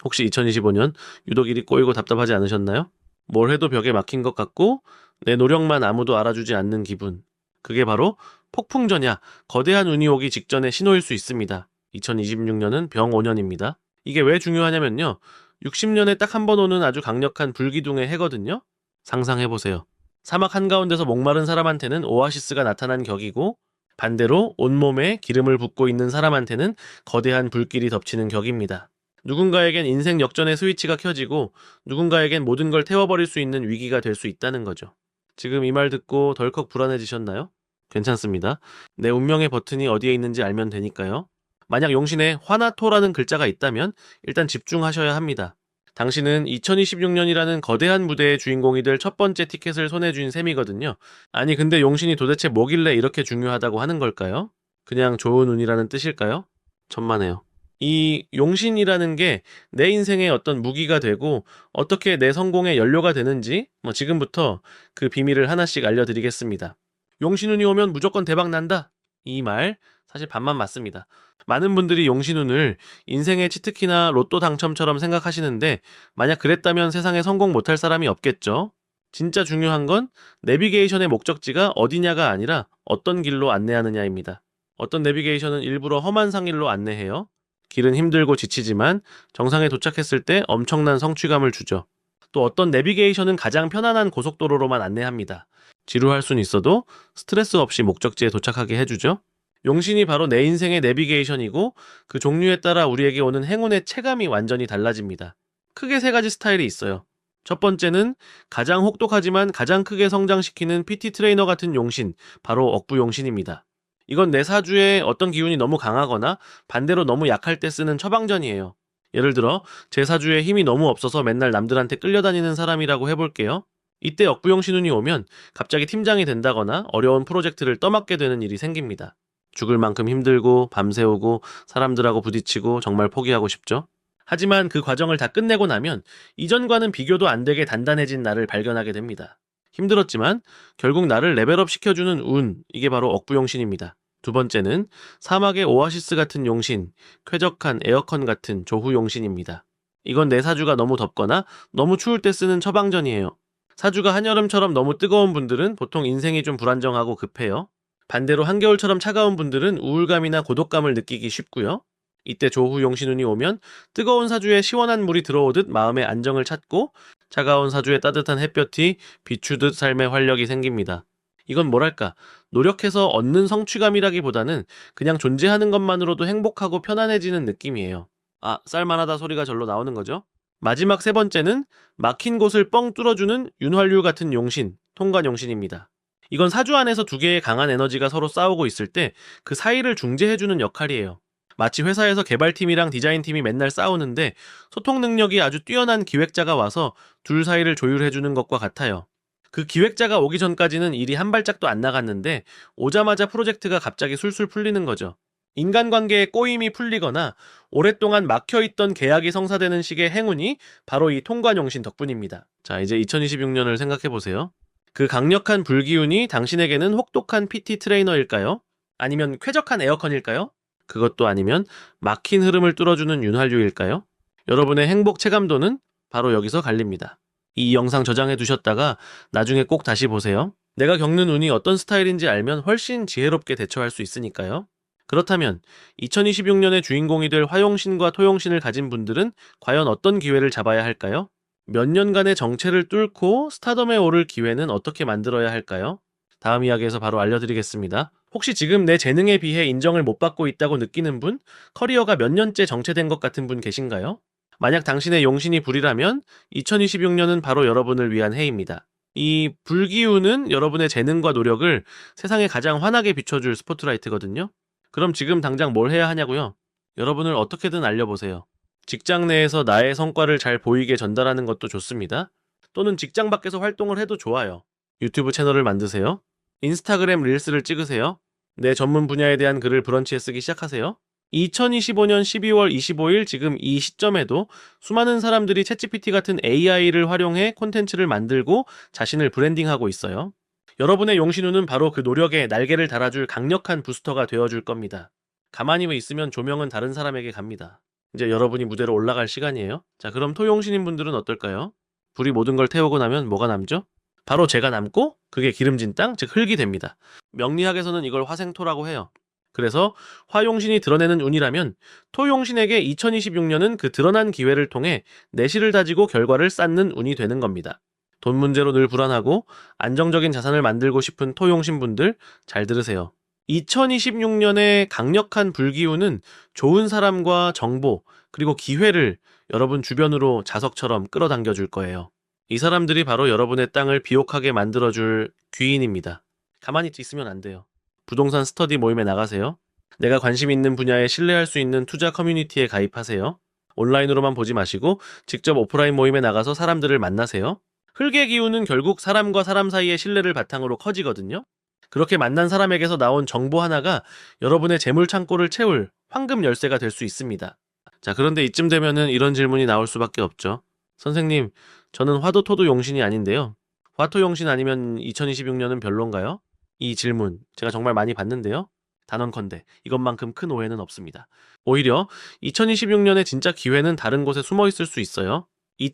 혹시 2025년 유독 일이 꼬이고 답답하지 않으셨나요? 뭘 해도 벽에 막힌 것 같고 내 노력만 아무도 알아주지 않는 기분. 그게 바로 폭풍전야, 거대한 운이 오기 직전의 신호일 수 있습니다. 2026년은 병 5년입니다. 이게 왜 중요하냐면요. 60년에 딱 한 번 오는 아주 강력한 불기둥의 해거든요. 상상해보세요. 사막 한가운데서 목마른 사람한테는 오아시스가 나타난 격이고 반대로 온몸에 기름을 붓고 있는 사람한테는 거대한 불길이 덮치는 격입니다. 누군가에겐 인생 역전의 스위치가 켜지고 누군가에겐 모든 걸 태워버릴 수 있는 위기가 될 수 있다는 거죠. 지금 이 말 듣고 덜컥 불안해지셨나요? 괜찮습니다. 내 운명의 버튼이 어디에 있는지 알면 되니까요. 만약 용신에 화나토라는 글자가 있다면 일단 집중하셔야 합니다. 당신은 2026년이라는 거대한 무대의 주인공이 될 첫 번째 티켓을 손에 쥔 셈이거든요. 아니 근데 용신이 도대체 뭐길래 이렇게 중요하다고 하는 걸까요? 그냥 좋은 운이라는 뜻일까요? 천만에요. 이 용신이라는 게 내 인생의 어떤 무기가 되고 어떻게 내 성공의 연료가 되는지 지금부터 그 비밀을 하나씩 알려드리겠습니다. 용신운이 오면 무조건 대박 난다. 이 말 사실 반만 맞습니다. 많은 분들이 용신운을 인생의 치트키나 로또 당첨처럼 생각하시는데 만약 그랬다면 세상에 성공 못할 사람이 없겠죠. 진짜 중요한 건 내비게이션의 목적지가 어디냐가 아니라 어떤 길로 안내하느냐입니다. 어떤 내비게이션은 일부러 험한 상길로 안내해요. 길은 힘들고 지치지만 정상에 도착했을 때 엄청난 성취감을 주죠. 또 어떤 내비게이션은 가장 편안한 고속도로로만 안내합니다. 지루할 순 있어도 스트레스 없이 목적지에 도착하게 해주죠. 용신이 바로 내 인생의 내비게이션이고 그 종류에 따라 우리에게 오는 행운의 체감이 완전히 달라집니다. 크게 세 가지 스타일이 있어요. 첫 번째는 가장 혹독하지만 가장 크게 성장시키는 PT 트레이너 같은 용신, 바로 억부용신입니다. 이건 내 사주에 어떤 기운이 너무 강하거나 반대로 너무 약할 때 쓰는 처방전이에요. 예를 들어 제 사주에 힘이 너무 없어서 맨날 남들한테 끌려다니는 사람이라고 해볼게요. 이때 억부용신운이 오면 갑자기 팀장이 된다거나 어려운 프로젝트를 떠맡게 되는 일이 생깁니다. 죽을 만큼 힘들고 밤새우고 사람들하고 부딪히고 정말 포기하고 싶죠. 하지만 그 과정을 다 끝내고 나면 이전과는 비교도 안 되게 단단해진 나를 발견하게 됩니다. 힘들었지만 결국 나를 레벨업 시켜주는 운, 이게 바로 억부용신입니다. 두 번째는 사막의 오아시스 같은 용신, 쾌적한 에어컨 같은 조후용신입니다. 이건 내 사주가 너무 덥거나 너무 추울 때 쓰는 처방전이에요. 사주가 한여름처럼 너무 뜨거운 분들은 보통 인생이 좀 불안정하고 급해요. 반대로 한겨울처럼 차가운 분들은 우울감이나 고독감을 느끼기 쉽고요. 이때 조후용신운이 오면 뜨거운 사주에 시원한 물이 들어오듯 마음의 안정을 찾고 차가운 사주에 따뜻한 햇볕이 비추듯 삶의 활력이 생깁니다. 이건 뭐랄까, 노력해서 얻는 성취감이라기보다는 그냥 존재하는 것만으로도 행복하고 편안해지는 느낌이에요. 아, 쌀만하다 소리가 절로 나오는 거죠? 마지막 세 번째는 막힌 곳을 뻥 뚫어주는 윤활유 같은 용신, 통관용신입니다. 이건 사주 안에서 두 개의 강한 에너지가 서로 싸우고 있을 때 그 사이를 중재해주는 역할이에요. 마치 회사에서 개발팀이랑 디자인팀이 맨날 싸우는데 소통 능력이 아주 뛰어난 기획자가 와서 둘 사이를 조율해주는 것과 같아요. 그 기획자가 오기 전까지는 일이 한 발짝도 안 나갔는데 오자마자 프로젝트가 갑자기 술술 풀리는 거죠. 인간관계에 꼬임이 풀리거나 오랫동안 막혀있던 계약이 성사되는 식의 행운이 바로 이 통관용신 덕분입니다. 자, 이제 2026년을 생각해보세요. 그 강력한 불기운이 당신에게는 혹독한 PT 트레이너일까요? 아니면 쾌적한 에어컨일까요? 그것도 아니면 막힌 흐름을 뚫어주는 윤활유일까요? 여러분의 행복 체감도는 바로 여기서 갈립니다. 이 영상 저장해 두셨다가 나중에 꼭 다시 보세요. 내가 겪는 운이 어떤 스타일인지 알면 훨씬 지혜롭게 대처할 수 있으니까요. 그렇다면 2026년의 주인공이 될 화용신과 토용신을 가진 분들은 과연 어떤 기회를 잡아야 할까요? 몇 년간의 정체를 뚫고 스타덤에 오를 기회는 어떻게 만들어야 할까요? 다음 이야기에서 바로 알려드리겠습니다. 혹시 지금 내 재능에 비해 인정을 못 받고 있다고 느끼는 분? 커리어가 몇 년째 정체된 것 같은 분 계신가요? 만약 당신의 용신이 불이라면 2026년은 바로 여러분을 위한 해입니다. 이 불기운은 여러분의 재능과 노력을 세상에 가장 환하게 비춰줄 스포트라이트거든요. 그럼 지금 당장 뭘 해야 하냐고요? 여러분을 어떻게든 알려보세요. 직장 내에서 나의 성과를 잘 보이게 전달하는 것도 좋습니다. 또는 직장 밖에서 활동을 해도 좋아요. 유튜브 채널을 만드세요. 인스타그램 릴스를 찍으세요. 내 전문 분야에 대한 글을 브런치에 쓰기 시작하세요. 2025년 12월 25일 지금 이 시점에도 수많은 사람들이 챗GPT 같은 AI를 활용해 콘텐츠를 만들고 자신을 브랜딩하고 있어요. 여러분의 용신우는 바로 그 노력에 날개를 달아줄 강력한 부스터가 되어줄 겁니다. 가만히 있으면 조명은 다른 사람에게 갑니다. 이제 여러분이 무대로 올라갈 시간이에요. 자, 그럼 토용신인 분들은 어떨까요? 불이 모든 걸 태우고 나면 뭐가 남죠? 바로 재가 남고 그게 기름진 땅, 즉 흙이 됩니다. 명리학에서는 이걸 화생토라고 해요. 그래서 화용신이 드러내는 운이라면 토용신에게 2026년은 그 드러난 기회를 통해 내실을 다지고 결과를 쌓는 운이 되는 겁니다. 돈 문제로 늘 불안하고 안정적인 자산을 만들고 싶은 토용신 분들 잘 들으세요. 2026년의 강력한 불기운은 좋은 사람과 정보 그리고 기회를 여러분 주변으로 자석처럼 끌어당겨 줄 거예요. 이 사람들이 바로 여러분의 땅을 비옥하게 만들어줄 귀인입니다. 가만히 있으면 안 돼요. 부동산 스터디 모임에 나가세요. 내가 관심 있는 분야에 신뢰할 수 있는 투자 커뮤니티에 가입하세요. 온라인으로만 보지 마시고 직접 오프라인 모임에 나가서 사람들을 만나세요. 흙의 기운은 결국 사람과 사람 사이의 신뢰를 바탕으로 커지거든요. 그렇게 만난 사람에게서 나온 정보 하나가 여러분의 재물 창고를 채울 황금 열쇠가 될 수 있습니다. 자, 그런데 이쯤 되면은 이런 질문이 나올 수밖에 없죠. 선생님, 저는 화도토도 용신이 아닌데요. 화토 용신 아니면 2026년은 별론가요? 이 질문 제가 정말 많이 받는데요. 단언컨대 이것만큼 큰 오해는 없습니다. 오히려 2026년의 진짜 기회는 다른 곳에 숨어 있을 수 있어요.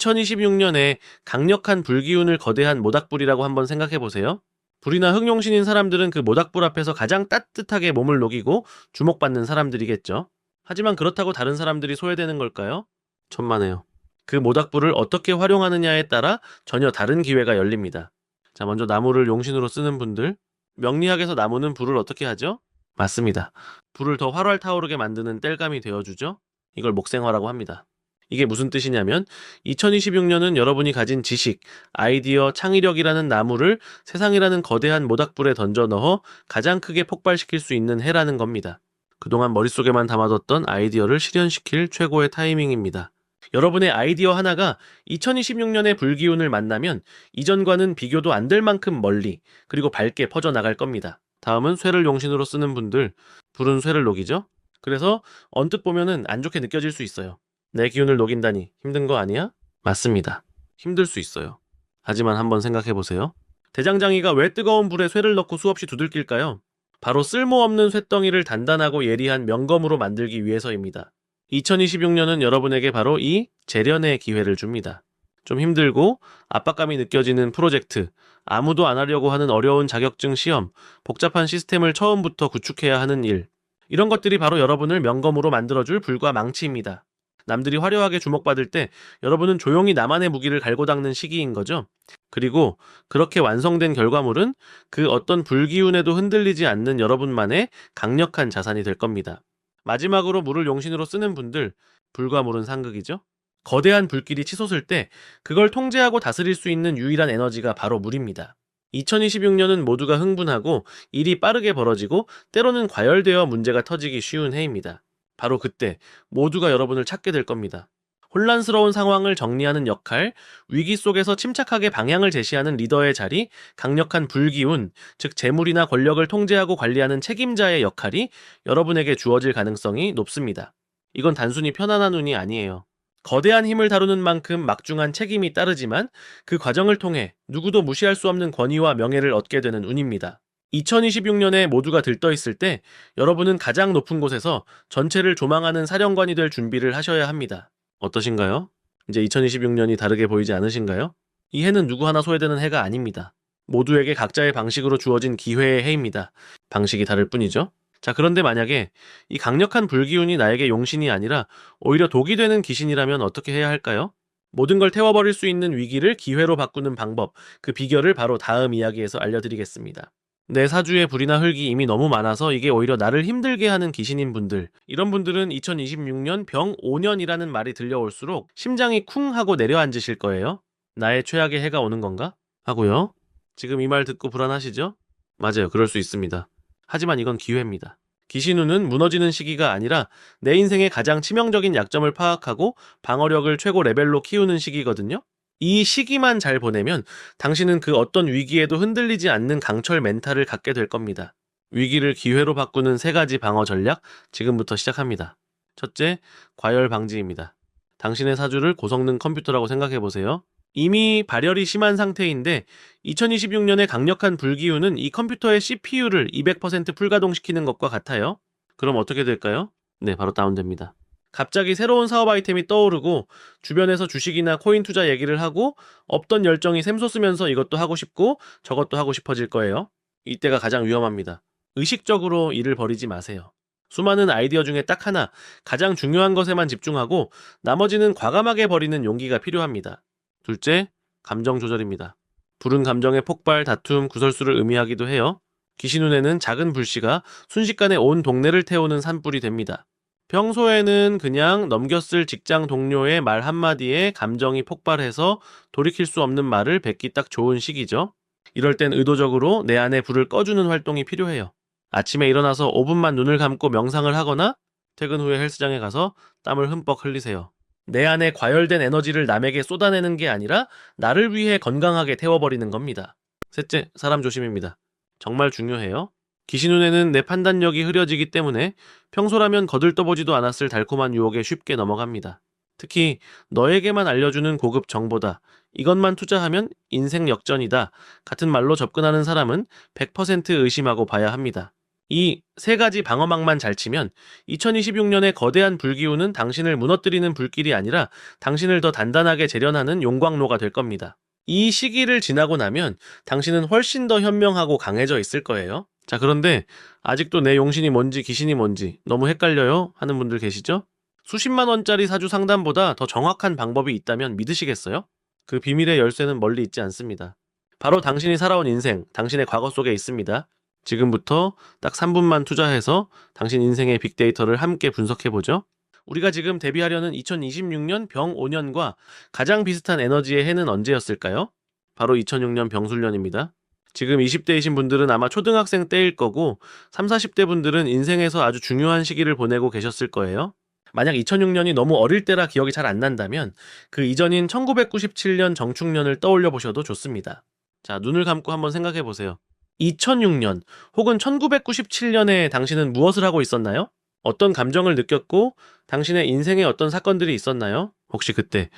2026년에 강력한 불기운을 거대한 모닥불이라고 한번 생각해 보세요. 불이나 흑용신인 사람들은 그 모닥불 앞에서 가장 따뜻하게 몸을 녹이고 주목받는 사람들이겠죠. 하지만 그렇다고 다른 사람들이 소외되는 걸까요? 천만에요. 그 모닥불을 어떻게 활용하느냐에 따라 전혀 다른 기회가 열립니다. 자, 먼저 나무를 용신으로 쓰는 분들. 명리학에서 나무는 불을 어떻게 하죠? 맞습니다. 불을 더 활활 타오르게 만드는 땔감이 되어주죠? 이걸 목생화라고 합니다. 이게 무슨 뜻이냐면 2026년은 여러분이 가진 지식, 아이디어, 창의력이라는 나무를 세상이라는 거대한 모닥불에 던져 넣어 가장 크게 폭발시킬 수 있는 해라는 겁니다. 그동안 머릿속에만 담아뒀던 아이디어를 실현시킬 최고의 타이밍입니다. 여러분의 아이디어 하나가 2026년의 불기운을 만나면 이전과는 비교도 안 될 만큼 멀리 그리고 밝게 퍼져나갈 겁니다. 다음은 쇠를 용신으로 쓰는 분들, 불은 쇠를 녹이죠? 그래서 언뜻 보면은 안 좋게 느껴질 수 있어요. 내 기운을 녹인다니 힘든 거 아니야? 맞습니다. 힘들 수 있어요. 하지만 한번 생각해 보세요. 대장장이가 왜 뜨거운 불에 쇠를 넣고 수없이 두들길까요? 바로 쓸모없는 쇳덩이를 단단하고 예리한 명검으로 만들기 위해서입니다. 2026년은 여러분에게 바로 이 재련의 기회를 줍니다. 좀 힘들고 압박감이 느껴지는 프로젝트, 아무도 안 하려고 하는 어려운 자격증 시험, 복잡한 시스템을 처음부터 구축해야 하는 일. 이런 것들이 바로 여러분을 명검으로 만들어줄 불과 망치입니다. 남들이 화려하게 주목받을 때 여러분은 조용히 나만의 무기를 갈고 닦는 시기인 거죠. 그리고 그렇게 완성된 결과물은 그 어떤 불기운에도 흔들리지 않는 여러분만의 강력한 자산이 될 겁니다. 마지막으로 물을 용신으로 쓰는 분들, 불과 물은 상극이죠. 거대한 불길이 치솟을 때 그걸 통제하고 다스릴 수 있는 유일한 에너지가 바로 물입니다. 2026년은 모두가 흥분하고 일이 빠르게 벌어지고 때로는 과열되어 문제가 터지기 쉬운 해입니다. 바로 그때 모두가 여러분을 찾게 될 겁니다. 혼란스러운 상황을 정리하는 역할, 위기 속에서 침착하게 방향을 제시하는 리더의 자리, 강력한 불기운, 즉 재물이나 권력을 통제하고 관리하는 책임자의 역할이 여러분에게 주어질 가능성이 높습니다. 이건 단순히 편안한 운이 아니에요. 거대한 힘을 다루는 만큼 막중한 책임이 따르지만 그 과정을 통해 누구도 무시할 수 없는 권위와 명예를 얻게 되는 운입니다. 2026년에 모두가 들떠있을 때 여러분은 가장 높은 곳에서 전체를 조망하는 사령관이 될 준비를 하셔야 합니다. 어떠신가요? 이제 2026년이 다르게 보이지 않으신가요? 이 해는 누구 하나 소외되는 해가 아닙니다. 모두에게 각자의 방식으로 주어진 기회의 해입니다. 방식이 다를 뿐이죠. 자, 그런데 만약에 이 강력한 불기운이 나에게 용신이 아니라 오히려 독이 되는 귀신이라면 어떻게 해야 할까요? 모든 걸 태워버릴 수 있는 위기를 기회로 바꾸는 방법, 그 비결을 바로 다음 이야기에서 알려드리겠습니다. 내 사주에 불이나 흙이 이미 너무 많아서 이게 오히려 나를 힘들게 하는 귀신인 분들, 이런 분들은 2026년 병 5년이라는 말이 들려올수록 심장이 쿵 하고 내려앉으실 거예요. 나의 최악의 해가 오는 건가? 하고요. 지금 이 말 듣고 불안하시죠? 맞아요. 그럴 수 있습니다. 하지만 이건 기회입니다. 귀신운은 무너지는 시기가 아니라 내 인생의 가장 치명적인 약점을 파악하고 방어력을 최고 레벨로 키우는 시기거든요. 이 시기만 잘 보내면 당신은 그 어떤 위기에도 흔들리지 않는 강철 멘탈을 갖게 될 겁니다. 위기를 기회로 바꾸는 3가지 방어 전략 지금부터 시작합니다. 첫째, 과열 방지입니다. 당신의 사주를 고성능 컴퓨터라고 생각해 보세요. 이미 발열이 심한 상태인데 2026년의 강력한 불기운은 이 컴퓨터의 CPU를 200% 풀가동시키는 것과 같아요. 그럼 어떻게 될까요? 네, 바로 다운됩니다. 갑자기 새로운 사업 아이템이 떠오르고 주변에서 주식이나 코인 투자 얘기를 하고 없던 열정이 샘솟으면서 이것도 하고 싶고 저것도 하고 싶어질 거예요. 이때가 가장 위험합니다. 의식적으로 일을 벌이지 마세요. 수많은 아이디어 중에 딱 하나, 가장 중요한 것에만 집중하고 나머지는 과감하게 버리는 용기가 필요합니다. 둘째, 감정 조절입니다. 불은 감정의 폭발, 다툼, 구설수를 의미하기도 해요. 귀신눈에는 작은 불씨가 순식간에 온 동네를 태우는 산불이 됩니다. 평소에는 그냥 넘겼을 직장 동료의 말 한마디에 감정이 폭발해서 돌이킬 수 없는 말을 뱉기 딱 좋은 시기죠. 이럴 땐 의도적으로 내 안에 불을 꺼주는 활동이 필요해요. 아침에 일어나서 5분만 눈을 감고 명상을 하거나 퇴근 후에 헬스장에 가서 땀을 흠뻑 흘리세요. 내 안에 과열된 에너지를 남에게 쏟아내는 게 아니라 나를 위해 건강하게 태워버리는 겁니다. 셋째, 사람 조심입니다. 정말 중요해요. 귀신눈에는 내 판단력이 흐려지기 때문에 평소라면 거들떠보지도 않았을 달콤한 유혹에 쉽게 넘어갑니다. 특히 너에게만 알려주는 고급 정보다, 이것만 투자하면 인생 역전이다 같은 말로 접근하는 사람은 100% 의심하고 봐야 합니다. 이 세 가지 방어막만 잘 치면 2026년의 거대한 불기운은 당신을 무너뜨리는 불길이 아니라 당신을 더 단단하게 재련하는 용광로가 될 겁니다. 이 시기를 지나고 나면 당신은 훨씬 더 현명하고 강해져 있을 거예요. 자, 그런데 아직도 내 용신이 뭔지 귀신이 뭔지 너무 헷갈려요 하는 분들 계시죠? 수십만 원짜리 사주 상담보다 더 정확한 방법이 있다면 믿으시겠어요? 그 비밀의 열쇠는 멀리 있지 않습니다. 바로 당신이 살아온 인생, 당신의 과거 속에 있습니다. 지금부터 딱 3분만 투자해서 당신 인생의 빅데이터를 함께 분석해보죠. 우리가 지금 대비하려는 2026년 병 5년과 가장 비슷한 에너지의 해는 언제였을까요? 바로 2006년 병술년입니다. 지금 20대이신 분들은 아마 초등학생 때일 거고 30, 40대 분들은 인생에서 아주 중요한 시기를 보내고 계셨을 거예요. 만약 2006년이 너무 어릴 때라 기억이 잘 안 난다면 그 이전인 1997년 정축년을 떠올려 보셔도 좋습니다. 자, 눈을 감고 한번 생각해 보세요. 2006년 혹은 1997년에 당신은 무엇을 하고 있었나요? 어떤 감정을 느꼈고 당신의 인생에 어떤 사건들이 있었나요? 혹시 그때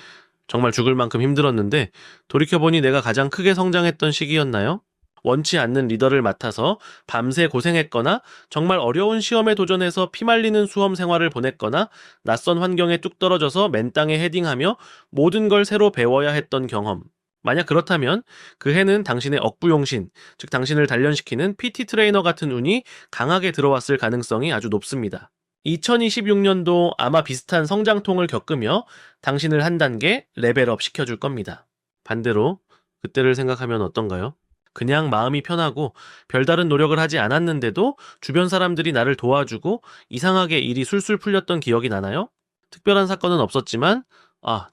정말 죽을 만큼 힘들었는데 돌이켜보니 내가 가장 크게 성장했던 시기였나요? 원치 않는 리더를 맡아서 밤새 고생했거나 정말 어려운 시험에 도전해서 피말리는 수험 생활을 보냈거나 낯선 환경에 뚝 떨어져서 맨 땅에 헤딩하며 모든 걸 새로 배워야 했던 경험. 만약 그렇다면 그 해는 당신의 억부용신, 즉 당신을 단련시키는 PT 트레이너 같은 운이 강하게 들어왔을 가능성이 아주 높습니다. 2026년도 아마 비슷한 성장통을 겪으며 당신을 한 단계 레벨업 시켜줄 겁니다. 반대로 그때를 생각하면 어떤가요? 그냥 마음이 편하고 별다른 노력을 하지 않았는데도 주변 사람들이 나를 도와주고 이상하게 일이 술술 풀렸던 기억이 나나요? 특별한 사건은 없었지만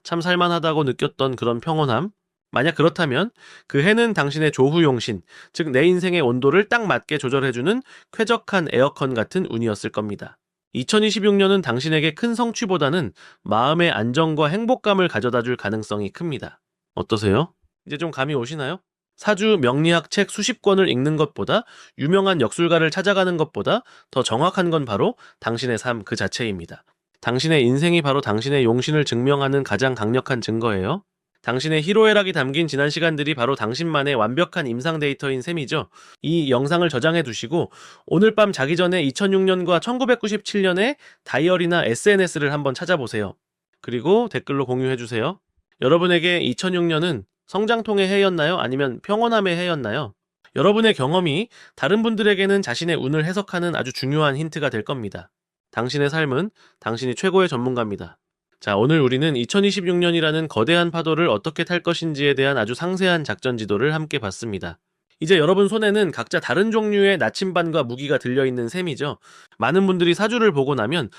참 살만하다고 느꼈던 그런 평온함? 만약 그렇다면 그 해는 당신의 조후용신, 즉 내 인생의 온도를 딱 맞게 조절해주는 쾌적한 에어컨 같은 운이었을 겁니다. 2026년은 당신에게 큰 성취보다는 마음의 안정과 행복감을 가져다줄 가능성이 큽니다. 어떠세요? 이제 좀 감이 오시나요? 사주 명리학 책 수십 권을 읽는 것보다 유명한 역술가를 찾아가는 것보다 더 정확한 건 바로 당신의 삶 그 자체입니다. 당신의 인생이 바로 당신의 용신을 증명하는 가장 강력한 증거예요. 당신의 희로애락이 담긴 지난 시간들이 바로 당신만의 완벽한 임상 데이터인 셈이죠. 이 영상을 저장해 두시고 오늘 밤 자기 전에 2006년과 1997년의 다이어리나 SNS를 한번 찾아보세요. 그리고 댓글로 공유해 주세요. 여러분에게 2006년은 성장통의 해였나요? 아니면 평온함의 해였나요? 여러분의 경험이 다른 분들에게는 자신의 운을 해석하는 아주 중요한 힌트가 될 겁니다. 당신의 삶은 당신이 최고의 전문가입니다. 자, 오늘 우리는 2026년이라는 거대한 파도를 어떻게 탈 것인지에 대한 아주 상세한 작전 지도를 함께 봤습니다. 이제 여러분 손에는 각자 다른 종류의 나침반과 무기가 들려있는 셈이죠. 많은 분들이 사주를 보고 나면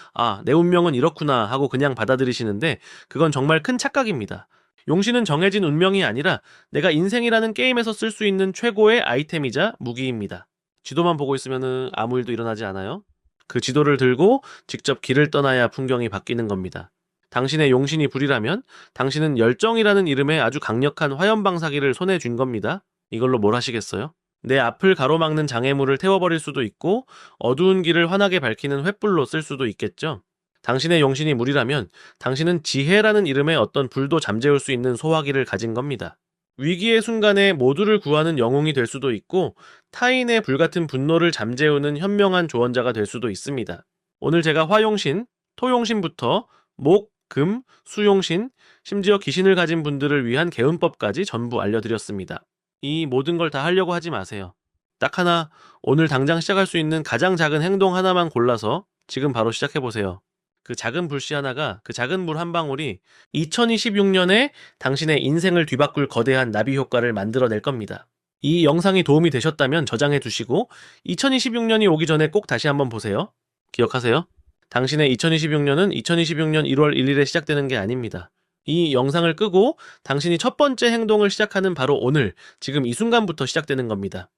내 운명은 이렇구나 하고 그냥 받아들이시는데 그건 정말 큰 착각입니다. 용신은 정해진 운명이 아니라 내가 인생이라는 게임에서 쓸 수 있는 최고의 아이템이자 무기입니다. 지도만 보고 있으면 아무 일도 일어나지 않아요. 그 지도를 들고 직접 길을 떠나야 풍경이 바뀌는 겁니다. 당신의 용신이 불이라면 당신은 열정이라는 이름의 아주 강력한 화염방사기를 손에 쥔 겁니다. 이걸로 뭘 하시겠어요? 내 앞을 가로막는 장애물을 태워버릴 수도 있고 어두운 길을 환하게 밝히는 횃불로 쓸 수도 있겠죠. 당신의 용신이 물이라면 당신은 지혜라는 이름의 어떤 불도 잠재울 수 있는 소화기를 가진 겁니다. 위기의 순간에 모두를 구하는 영웅이 될 수도 있고 타인의 불같은 분노를 잠재우는 현명한 조언자가 될 수도 있습니다. 오늘 제가 화용신, 토용신부터 목, 금, 수용신, 심지어 귀신을 가진 분들을 위한 개운법까지 전부 알려드렸습니다. 이 모든 걸 다 하려고 하지 마세요. 딱 하나, 오늘 당장 시작할 수 있는 가장 작은 행동 하나만 골라서 지금 바로 시작해보세요. 그 작은 불씨 하나가, 그 작은 물 한 방울이 2026년에 당신의 인생을 뒤바꿀 거대한 나비 효과를 만들어낼 겁니다. 이 영상이 도움이 되셨다면 저장해 두시고 2026년이 오기 전에 꼭 다시 한번 보세요. 기억하세요. 당신의 2026년은 2026년 1월 1일에 시작되는 게 아닙니다. 이 영상을 끄고 당신이 첫 번째 행동을 시작하는 바로 오늘, 지금 이 순간부터 시작되는 겁니다.